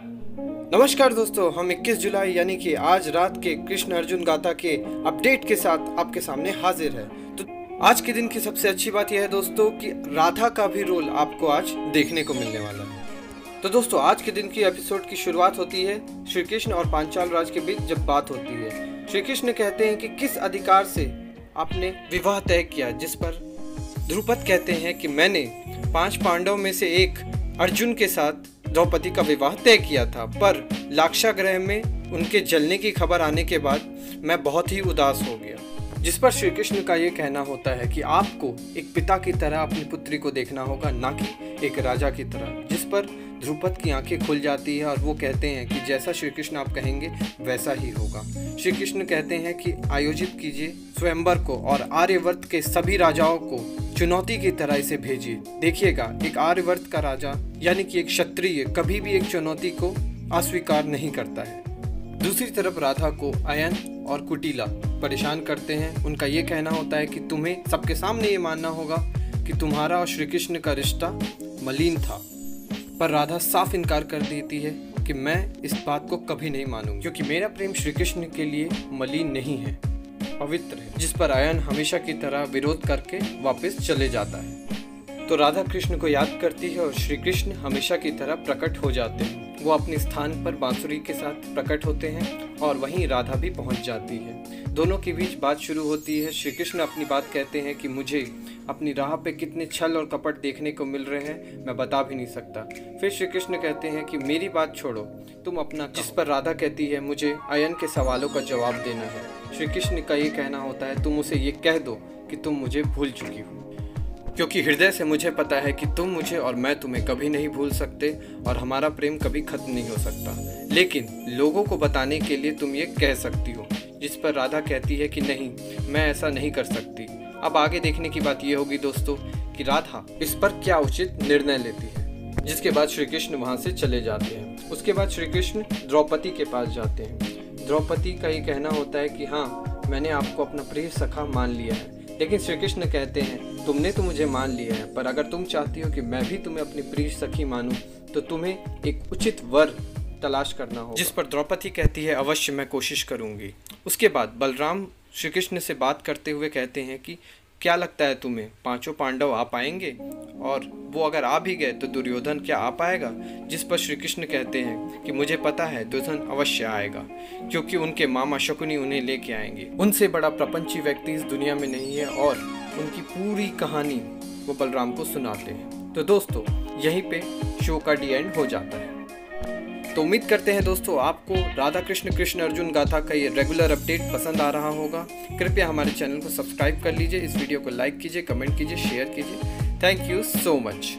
नमस्कार दोस्तों, हम 21 जुलाई यानी कि आज रात के कृष्ण अर्जुन गाथा के अपडेट के साथ आपके सामने हाजिर है। तो आज के दिन की सबसे अच्छी बात यह है दोस्तों कि राधा का भी रोल आपको आज देखने को मिलने वाला है। तो दोस्तों, आज के दिन की एपिसोड की शुरुआत होती है श्री कृष्ण और पांचाल राज के बीच जब बात होती है। श्री कृष्ण कहते हैं कि किस अधिकार से आपने विवाह तय किया, जिस पर ध्रुपद कहते हैं कि मैंने 5 पांडवों में से एक अर्जुन के साथ द्रौपदी का विवाह तय किया था, पर लाक्षागृह में उनके जलने की खबर आने के बाद मैं बहुत ही उदास हो गया। जिस पर श्री कृष्ण का ये कहना होता है कि आपको एक पिता की तरह अपनी पुत्री को देखना होगा, ना कि एक राजा की तरह। जिस पर ध्रुपद की आंखें खुल जाती है और वो कहते हैं कि जैसा श्री कृष्ण आप कहेंगे वैसा ही होगा। श्री कृष्ण कहते हैं कि आयोजित कीजिए स्वयंवर को और आर्यवर्त के सभी राजाओं को चुनौती की तरह इसे भेजिए। देखिएगा, एक आर्यवर्त का राजा यानी कि एक क्षत्रिय कभी भी एक चुनौती को अस्वीकार नहीं करता है। दूसरी तरफ राधा को अयन और कुटिला परेशान करते हैं। उनका ये कहना होता है कि तुम्हें सबके सामने ये मानना होगा कि तुम्हारा और श्री कृष्ण का रिश्ता मलिन था, पर राधा साफ इनकार कर देती है कि मैं इस बात को कभी नहीं मानूंगी, क्योंकि मेरा प्रेम श्री कृष्ण के लिए मलिन नहीं है, पवित्र है। जिस पर अयन हमेशा की तरह विरोध करके वापस चले जाता है। तो राधा कृष्ण को याद करती है और श्री कृष्ण हमेशा की तरह प्रकट हो जाते हैं। वो अपने स्थान पर बांसुरी के साथ प्रकट होते हैं और वहीं राधा भी पहुंच जाती है। दोनों के बीच बात शुरू होती है। श्री कृष्ण अपनी बात कहते हैं कि मुझे अपनी राह पे कितने छल और कपट देखने को मिल रहे हैं, मैं बता भी नहीं सकता। फिर श्री कृष्ण कहते हैं कि मेरी बात छोड़ो, तुम अपना। जिस पर राधा कहती है मुझे अयन के सवालों का जवाब देना है। श्री कृष्ण का ये कहना होता है तुम उसे ये कह दो कि तुम मुझे भूल चुकी हो, क्योंकि हृदय से मुझे पता है कि तुम मुझे और मैं तुम्हें कभी नहीं भूल सकते और हमारा प्रेम कभी खत्म नहीं हो सकता, लेकिन लोगों को बताने के लिए तुम ये कह सकती हो। जिस पर राधा कहती है कि नहीं, मैं ऐसा नहीं कर सकती। अब आगे देखने की बात यह होगी दोस्तों कि राधा इस पर क्या उचित निर्णय लेती है। जिसके बाद श्री कृष्ण वहाँ से चले जाते हैं। उसके बाद श्री कृष्ण द्रौपदी के पास जाते हैं। द्रौपदी का ये कहना होता है कि हाँ, मैंने आपको अपना प्रिय सखा मान लिया है। लेकिन श्री कृष्ण कहते हैं तुमने तो मुझे मान लिया है, पर अगर तुम चाहती हो कि मैं भी तुम्हें अपनी प्रिय सखी मानूं, तो तुम्हें एक उचित वर तलाश करना होगा। जिस पर द्रौपदी कहती है अवश्य मैं कोशिश करूंगी। उसके बाद बलराम श्री कृष्ण से बात करते हुए कहते हैं कि क्या लगता है तुम्हें 5 पांडव आ पाएंगे, और वो अगर आ भी गए तो दुर्योधन क्या आ पाएगा। जिस पर श्री कृष्ण कहते हैं कि मुझे पता है दुर्योधन अवश्य आएगा, क्योंकि उनके मामा शकुनी उन्हें लेके आएंगे। उनसे बड़ा प्रपंची व्यक्ति इस दुनिया में नहीं है, और उनकी पूरी कहानी वो बलराम को सुनाते हैं। तो दोस्तों, यहीं पे शो का डी एंड हो जाता है। तो उम्मीद करते हैं दोस्तों आपको राधा कृष्ण कृष्ण अर्जुन गाथा का ये रेगुलर अपडेट पसंद आ रहा होगा। कृपया हमारे चैनल को सब्सक्राइब कर लीजिए, इस वीडियो को लाइक कीजिए, कमेंट कीजिए, शेयर कीजिए। Thank you so much.